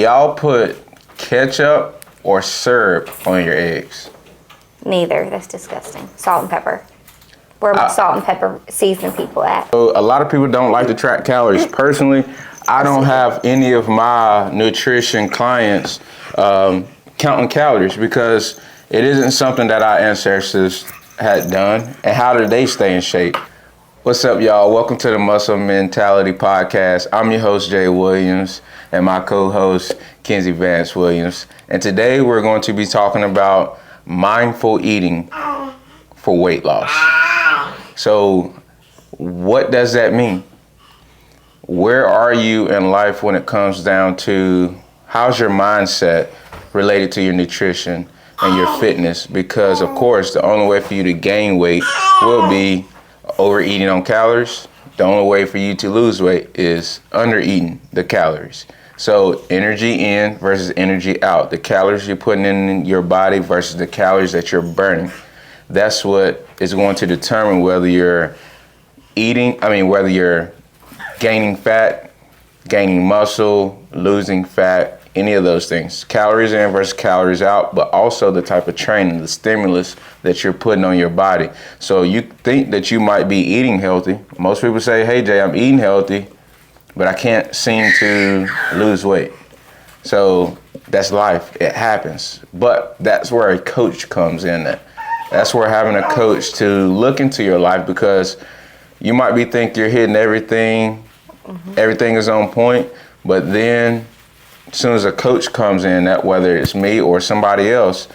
y'all put ketchup or syrup on your eggs? Neither. That's disgusting. Salt and pepper. Where are salt and pepper seasoning people at? So a lot of people don't like to track calories. Personally, I don't have any of my nutrition clients counting calories because it isn't something that our ancestors had done. And how did they stay in shape? What's up, y'all? Welcome to the Muscle Mentality Podcast. I'm your host, Jay Williams, and my co-host, Kenzie Vance Williams. And today we're going to be talking about mindful eating for weight loss. So what does that mean? Where are you in life when it comes down to how's your mindset related to your nutrition and your fitness? Because, of course, the only way for you to gain weight will be overeating on calories. The only way for you to lose weight is undereating the calories. So energy in versus energy out. The calories you're putting in your body versus the calories that you're burning. That's what is going to determine whether you're whether you're gaining fat, gaining muscle, losing fat, any of those things. Calories in versus calories out, but also the type of training, the stimulus that you're putting on your body. So you think that you might be eating healthy. Most people say, hey Jay, I'm eating healthy, but I can't seem to lose weight. So that's life, it happens. But that's where a coach comes in. That's where having a coach to look into your life, because you might be think you're hitting everything, everything is on point, but then as soon as a coach comes in, that whether it's me or somebody else,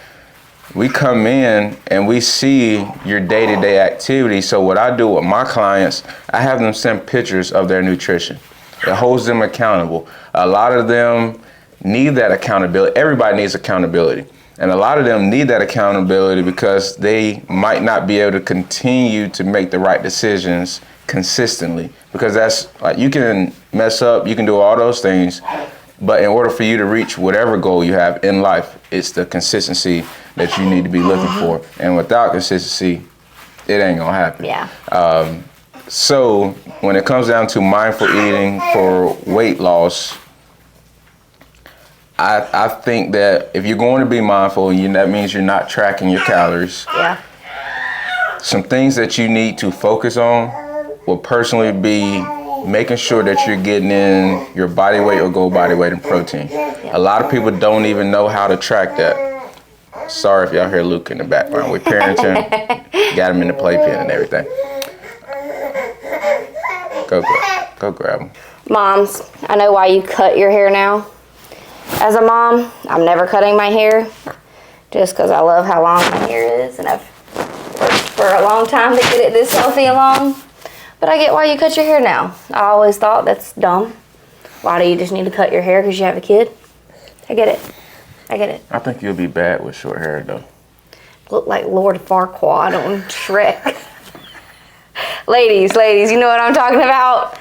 we come in and we see your day-to-day activity. So what I do with my clients, I have them send pictures of their nutrition. It holds them accountable. A lot of them need that accountability. Everybody needs accountability. And a lot of them need that accountability because they might not be able to continue to make the right decisions consistently. Because that's like, you can mess up, you can do all those things, but in order for you to reach whatever goal you have in life, it's the consistency that you need to be looking for. And without consistency, it ain't gonna happen. Yeah. So when it comes down to mindful eating for weight loss, I think that if you're going to be mindful, that means you're not tracking your calories. Yeah. Some things that you need to focus on will personally be making sure that you're getting in your body weight or goal body weight and protein. Yeah. A lot of people don't even know how to track that. Sorry if y'all hear Luke in the background. We're parenting, got him in the playpen and everything. Go grab him. Moms, I know why you cut your hair now. As a mom, I'm never cutting my hair just because I love how long my hair is, and I've worked for a long time to get it this healthy and long. But I get why you cut your hair now. I always thought that's dumb. Why do you just need to cut your hair because you have a kid? I get it. I think you'll be bad with short hair though. Look like Lord Farquaad on Shrek. Ladies, you know what I'm talking about?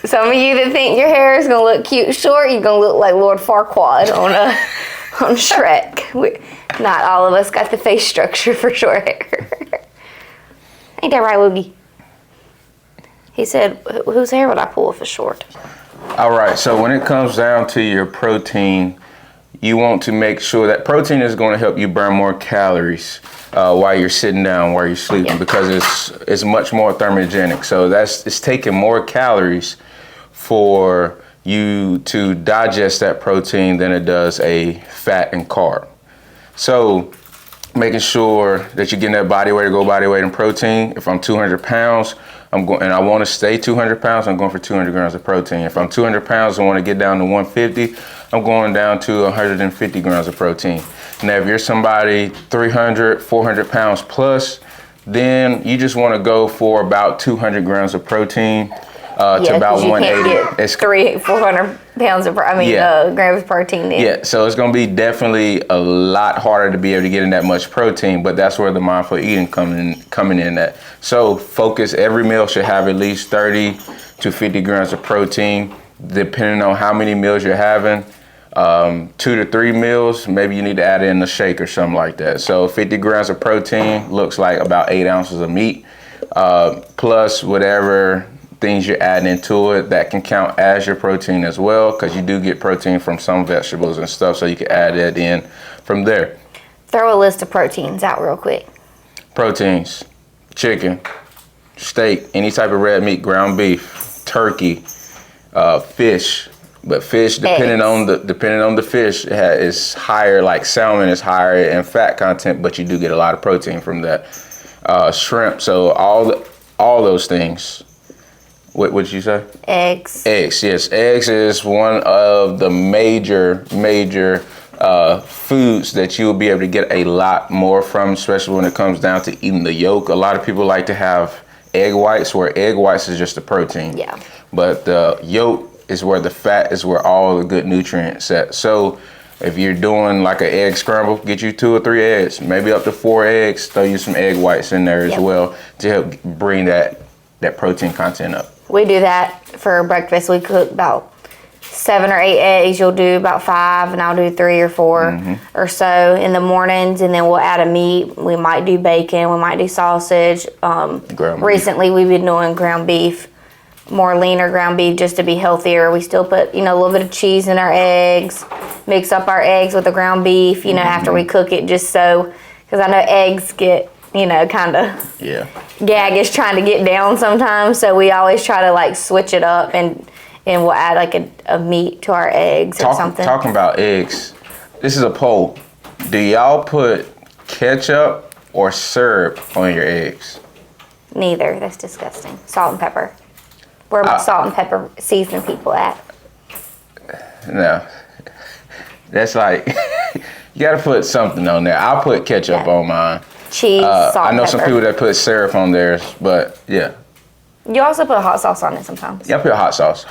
Some of you that think your hair is gonna look cute short, you're gonna look like Lord Farquaad on Shrek. Not all of us got the face structure for short hair. Ain't that right, Woogie? He said, whose hair would I pull if it's short? All right, so when it comes down to your protein, you want to make sure that protein is going to help you burn more calories while you're sitting down, while you're sleeping, because it's much more thermogenic. So it's taking more calories for you to digest that protein than it does a fat and carb. So making sure that you're getting that body weight or goal body weight and protein. If I'm 200 pounds, and I want to stay 200 pounds, I'm going for 200 grams of protein. If I'm 200 pounds and want to get down to 150, I'm going down to 150 grams of protein. Now, if you're somebody 300, 400 pounds plus, then you just want to go for about 200 grams of protein to about 180. It's 400 pounds of, grams of protein in. Yeah, so it's going to be definitely a lot harder to be able to get in that much protein, but that's where the mindful eating coming in at. So focus, every meal should have at least 30 to 50 grams of protein, depending on how many meals you're having. 2 to 3 meals, maybe you need to add in a shake or something like that. So 50 grams of protein looks like about 8 ounces of meat, plus whatever things you're adding into it that can count as your protein as well, because you do get protein from some vegetables and stuff, so you can add that in from there. Throw a list of proteins out real quick. Proteins: chicken, steak, any type of red meat, ground beef, turkey, fish. But fish, depending on the fish, is higher. Like salmon is higher in fat content, but you do get a lot of protein from that. Shrimp. So all those things. What did you say? Eggs. Eggs. Yes, eggs is one of the major foods that you'll be able to get a lot more from, especially when it comes down to eating the yolk. A lot of people like to have egg whites, where egg whites is just the protein. Yeah. But the yolk is where the fat is, where all the good nutrients at. So if you're doing like an egg scramble, get you 2 or 3 eggs, maybe up to 4 eggs, throw you some egg whites in there as well to help bring that protein content up. We do that for breakfast. We cook about 7 or 8 eggs. You'll do about 5, and I'll do 3 or 4 or so in the mornings, and then we'll add a meat. We might do bacon. We might do sausage. Recently, we've been doing ground beef, more leaner ground beef, just to be healthier. We still put, a little bit of cheese in our eggs, mix up our eggs with the ground beef, after we cook it, just so, because I know eggs get, kind of gaggish trying to get down sometimes. So we always try to like switch it up, and we'll add like a meat to our eggs or something. Talking about eggs, this is a poll. Do y'all put ketchup or syrup on your eggs? Neither. That's disgusting. Salt and pepper. Where are salt and pepper seasoning people at? No. That's like, you gotta put something on there. I'll put ketchup on mine. Cheese, salt, I know pepper. some people that put syrup on theirs, but yeah. You also put hot sauce on it sometimes. Yeah, I put hot sauce.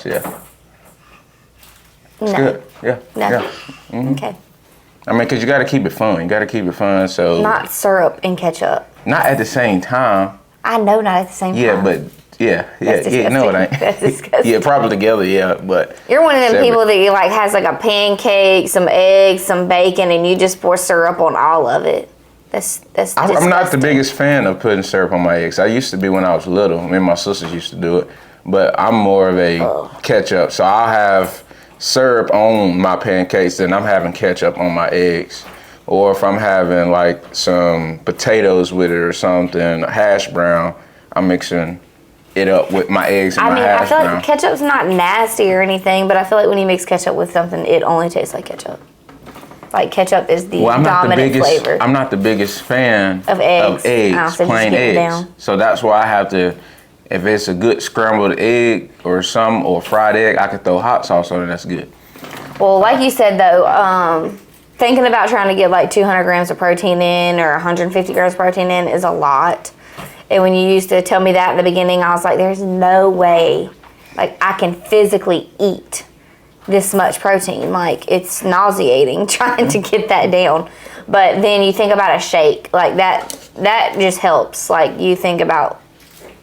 Yeah. It's good. Yeah. No. Yeah. Mm-hmm. Okay. I mean, because you gotta keep it fun. So. Not syrup and ketchup. Not at the same time. I know not at the same time. Yeah, but. Yeah, no, it ain't. That's disgusting. Yeah, probably together, yeah, but. You're one of them people that like has like a pancake, some eggs, some bacon, and you just pour syrup on all of it. That's disgusting. I'm not the biggest fan of putting syrup on my eggs. I used to be when I was little. Me and my sisters used to do it, but I'm more of a ketchup. So I'll have syrup on my pancakes, then I'm having ketchup on my eggs. Or if I'm having like some potatoes with it or something, hash brown, I'm mixing it up with my eggs and my hash brown. I feel like ketchup's not nasty or anything, but I feel like when you mix ketchup with something, it only tastes like ketchup. Like ketchup is the dominant flavor. I'm not the biggest fan of eggs, plain eggs. So that's why I have to, if it's a good scrambled egg or fried egg, I could throw hot sauce on it. That's good. Well, like you said though, thinking about trying to get like 200 grams of protein in or 150 grams of protein in is a lot. And when you used to tell me that in the beginning, I was like, there's no way like I can physically eat this much protein. Like it's nauseating trying to get that down. But then you think about a shake, like that just helps. Like you think about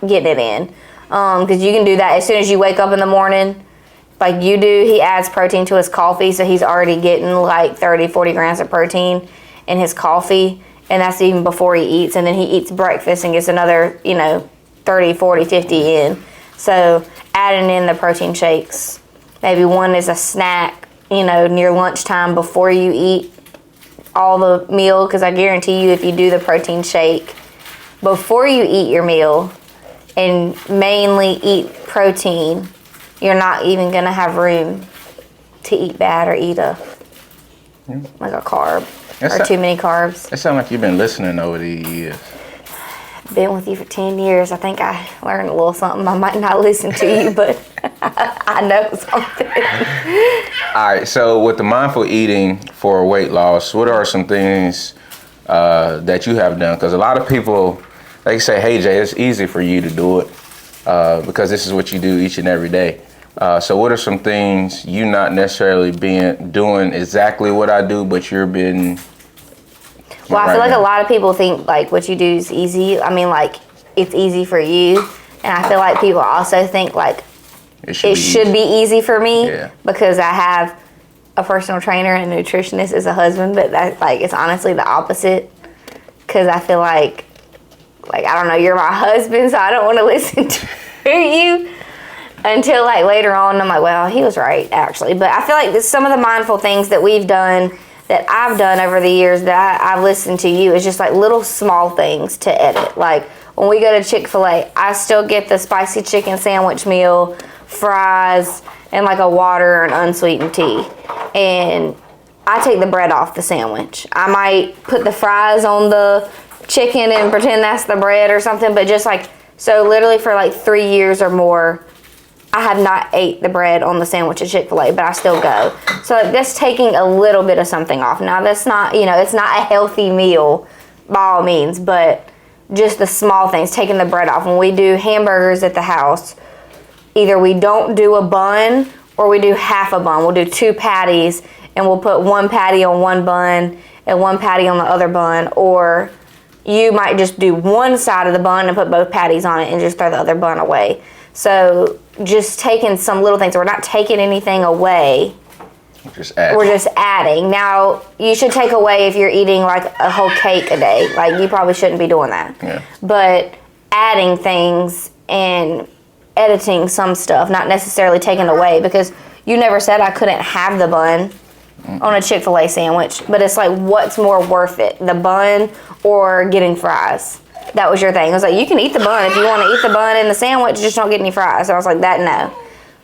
getting it in. Because you can do that as soon as you wake up in the morning. Like you do, he adds protein to his coffee, so he's already getting like 30, 40 grams of protein in his coffee. And that's even before he eats. And then he eats breakfast and gets another, 30, 40, 50 in. So adding in the protein shakes. Maybe one is a snack, near lunchtime before you eat all the meal. Because I guarantee you if you do the protein shake before you eat your meal and mainly eat protein, you're not even going to have room to eat bad or eat like a carb. Or too many carbs. It sounds like you've been listening over the years. Been with you for 10 years. I think I learned a little something. I might not listen to you, but I know something. All right, so with the mindful eating for weight loss, what are some things that you have done? Because a lot of people, they say, hey, Jay, it's easy for you to do it because this is what you do each and every day. So what are some things you not necessarily doing exactly what I do, but you're being... Well, I feel like a lot of people think like what you do is easy. I mean, like it's easy for you. And I feel like people also think like it should be easy for me because I have a personal trainer and a nutritionist as a husband, but that like it's honestly the opposite. Because I feel like I don't know, you're my husband, so I don't want to listen to to you until like later on. I'm like, well, he was right actually. But I feel like some of the mindful things that we've done, that I've done over the years that I've listened to you, is just like little small things to edit. Like when we go to Chick-fil-A, I still get the spicy chicken sandwich meal, fries, and like a water and unsweetened tea. And I take the bread off the sandwich. I might put the fries on the chicken and pretend that's the bread or something, but just like, so literally for like 3 years or more, I have not ate the bread on the sandwich at Chick-fil-A, but I still go. So like, that's taking a little bit of something off. Now that's not, it's not a healthy meal by all means, but just the small things, taking the bread off. When we do hamburgers at the house, either we don't do a bun or we do half a bun. We'll do 2 patties and we'll put 1 patty on one bun and 1 patty on the other bun, or you might just do one side of the bun and put both patties on it and just throw the other bun away. So just taking some little things. We're not taking anything away. We're just adding. Now, you should take away if you're eating like a whole cake a day. Like, you probably shouldn't be doing that. Yeah. But adding things and editing some stuff, not necessarily taking away, because you never said I couldn't have the bun on a Chick-fil-A sandwich. But it's like, what's more worth it? The bun or getting fries? That was your thing. It was like, you can eat the bun if you want to eat the bun in the sandwich, just don't get any fries. So I was like, no.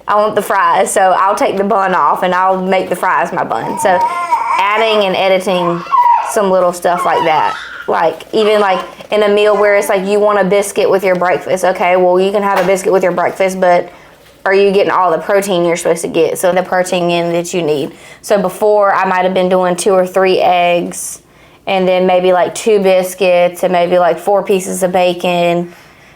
I want the fries, so I'll take the bun off and I'll make the fries my bun. So adding and editing some little stuff like that. Like even like in a meal where it's like you want a biscuit with your breakfast. Okay, well you can have a biscuit with your breakfast, but are you getting all the protein you're supposed to get? So the protein in that you need. So before I might have been doing 2 or 3 eggs and then maybe like 2 biscuits and maybe like 4 pieces of bacon,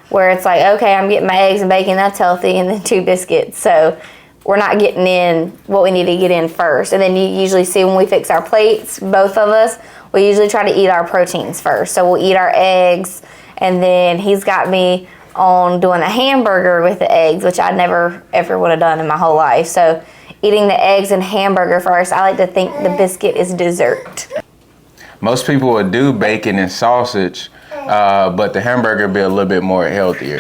where it's like, okay, I'm getting my eggs and bacon, that's healthy, and then 2 biscuits. So we're not getting in what we need to get in first. And then you usually see when we fix our plates, both of us, we usually try to eat our proteins first. So we'll eat our eggs, and then he's got me on doing a hamburger with the eggs, which I never ever would have done in my whole life. So eating the eggs and hamburger first. I like to think the biscuit is dessert. Most people would do bacon and sausage, but the hamburger be a little bit more healthier.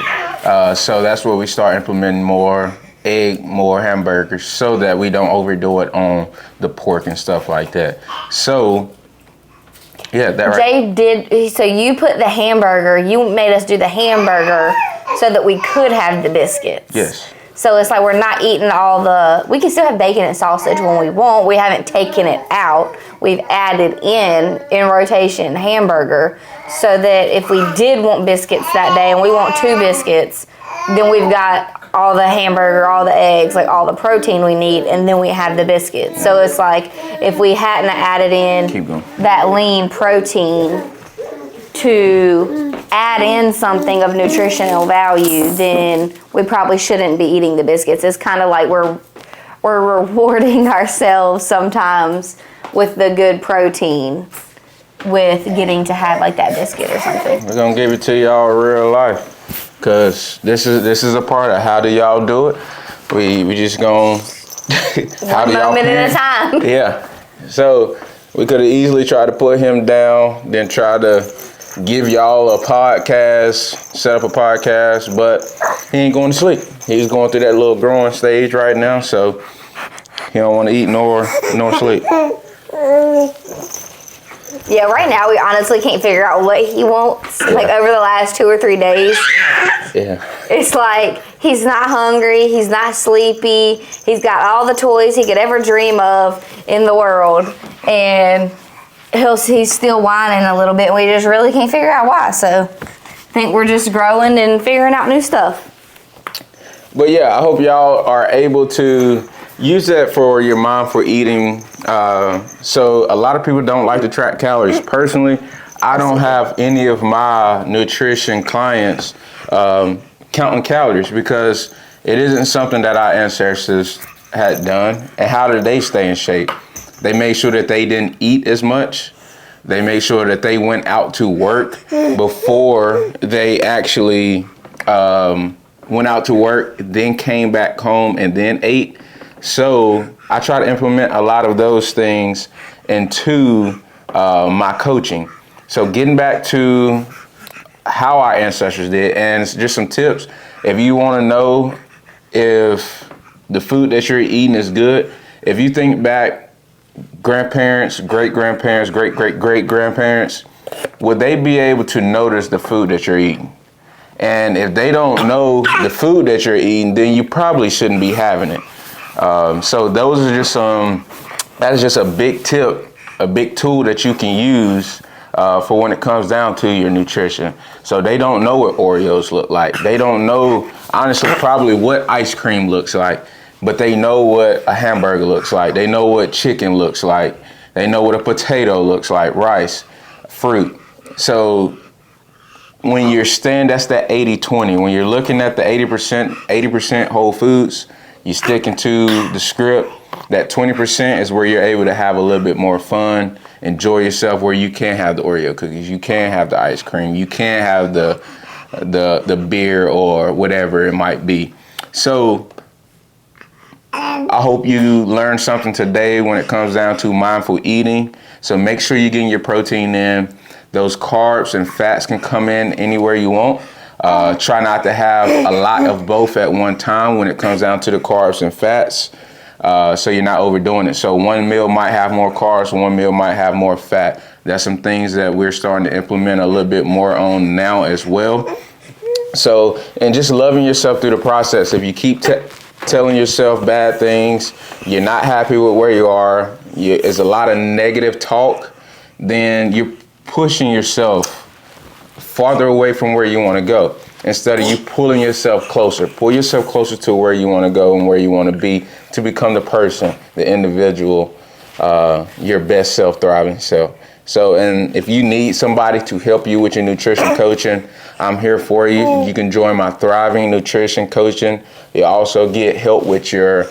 So that's where we start implementing more egg, more hamburgers, so that we don't overdo it on the pork and stuff like that. So, yeah, that right. So you put the hamburger, you made us do the hamburger so that we could have the biscuits. Yes. So it's like we're not eating we can still have bacon and sausage when we want. We haven't taken it out. We've added in rotation hamburger, so that if we did want biscuits that day and we want 2 biscuits, then we've got all the hamburger, all the eggs, like all the protein we need, and then we have the biscuits. So it's like if we hadn't added in that lean protein to add in something of nutritional value, then we probably shouldn't be eating the biscuits. It's kind of like we're rewarding ourselves sometimes with the good protein with getting to have like that biscuit or something. We're gonna give it to y'all in real life, cause this is a part of how do y'all do it. We just gonna one moment at a time. Yeah. So we could have easily tried to put him down, then try to give y'all a podcast, set up a podcast, but he ain't going to sleep. He's going through that little growing stage right now, so he don't want to eat nor sleep. Yeah, right now we honestly can't figure out what he wants. Like over the last 2 or 3 days. Yeah. It's like he's not hungry, he's not sleepy, he's got all the toys he could ever dream of in the world, and he's still whining a little bit, and we just really can't figure out why. So I think we're just growing and figuring out new stuff. But yeah, I hope y'all are able to use that for your mindful eating. So a lot of people don't like to track calories. Personally, I don't have any of my nutrition clients counting calories, because it isn't something that our ancestors had done. And how did they stay in shape? They made sure that they didn't eat as much. They made sure that they went out to work before they actually went out to work, then came back home and then ate. So I try to implement a lot of those things into my coaching. So getting back to how our ancestors did, and just some tips. If you want to know if the food that you're eating is good, if you think back, grandparents, great-grandparents, great-great-great-grandparents, would they be able to notice the food that you're eating? And if they don't know the food that you're eating, then you probably shouldn't be having it. So those are just that is just a big tip, a big tool that you can use for when it comes down to your nutrition. So they don't know what Oreos look like. They don't know, honestly, probably what ice cream looks like, but they know what a hamburger looks like. They know what chicken looks like. They know what a potato looks like, rice, fruit. So when you're that's that 80-20. When you're looking at the 80% whole foods, you're sticking to the script. That 20% is where you're able to have a little bit more fun, enjoy yourself, where you can have the Oreo cookies, you can have the ice cream, you can have the beer or whatever it might be. So I hope you learned something today when it comes down to mindful eating. So make sure you're getting your protein in. Those carbs and fats can come in anywhere you want. Try not to have a lot of both at one time when it comes down to the carbs and fats, so you're not overdoing it. So one meal might have more carbs, one meal might have more fat. That's some things that we're starting to implement a little bit more on now as well. So, and just loving yourself through the process. If you keep telling yourself bad things, you're not happy with where you are, there's a lot of negative talk, then you're pushing yourself farther away from where you want to go instead of you pulling yourself closer. Pull yourself closer to where you want to go and where you want to be to become the person, the individual, your best self, thriving self. So, and if you need somebody to help you with your nutrition coaching, I'm here for you. You can join my Thriving Nutrition Coaching. You also get help with your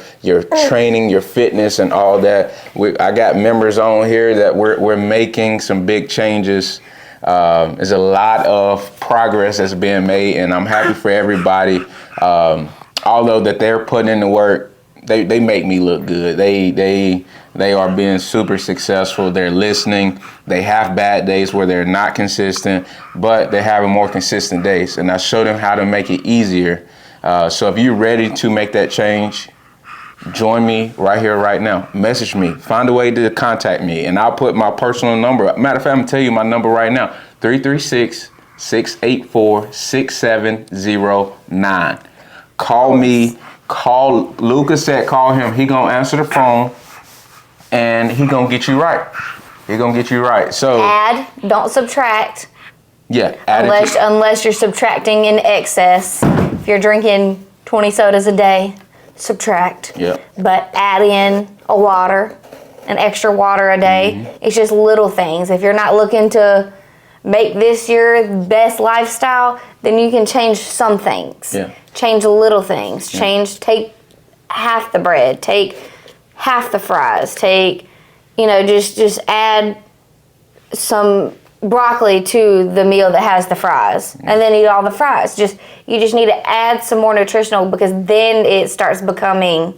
training, your fitness, and all that. I got members on here that we're making some big changes. There's a lot of progress that's being made, and I'm happy for everybody. Although that they're putting in the work, they make me look good. They are being super successful. They're listening. They have bad days where they're not consistent, but they're having more consistent days. And I show them how to make it easier. So if you're ready to make that change, join me right here, right now. Message me. Find a way to contact me, and I'll put my personal number. Matter of fact, I'm going to tell you my number right now, 336-684-6709. Call me. Call Lucas said call him. He going to answer the phone, and he going to get you right. He going to get you right. So add, don't subtract. Yeah. Unless you're subtracting in excess. If you're drinking 20 sodas a day, subtract. Yeah. But add in an extra water a day. Mm-hmm. It's just little things. If you're not looking to make this your best lifestyle, then you can change some things. Yeah. Change little things. Take half the bread. Take half the fries. Just add some broccoli to the meal that has the fries, and then eat all the fries. You just need to add some more nutritional, because then it starts becoming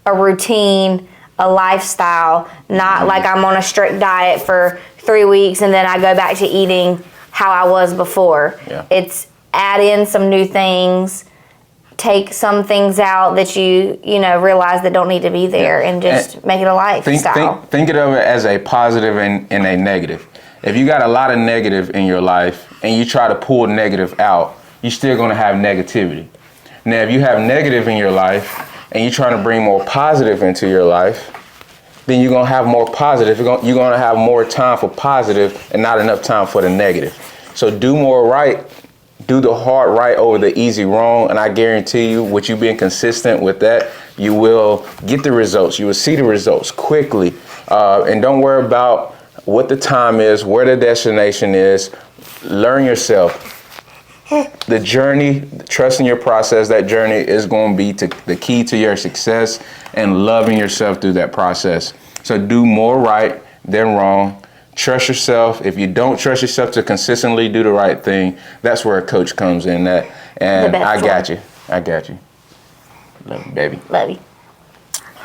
a routine, a lifestyle, not like I'm on a strict diet for 3 weeks and then I go back to eating how I was before. Yeah. It's add in some new things, take some things out that you realize that don't need to be there, and just make it a lifestyle. Think of it as a positive and a negative. If you got a lot of negative in your life and you try to pull negative out, you're still going to have negativity. Now, if you have negative in your life and you're trying to bring more positive into your life, then you're going to have more positive. You're going to have more time for positive and not enough time for the negative. So do more right. Do the hard right over the easy wrong, and I guarantee you, with you being consistent with that, you will get the results. You will see the results quickly, and don't worry about what the time is, where the destination is. Learn yourself. The journey, trusting your process, that journey is going to be the key to your success, and loving yourself through that process. So do more right than wrong. Trust yourself. If you don't trust yourself to consistently do the right thing, that's where a coach comes in. I got you. Love you, baby. Love you.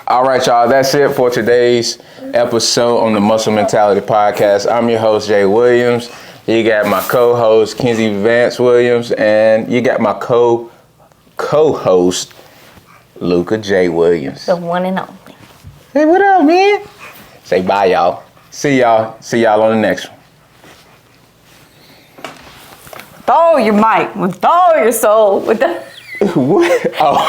All right, y'all. That's it for today's episode on the Muscle Mentality Podcast. I'm your host, Jay Williams. You got my co-host, Kenzie Vance Williams, and you got my co-host, Luca J. Williams. The one and only. Hey, what up, man? Say bye, y'all. See y'all on the next one. Throw your mic, throw your soul with the. What? Oh.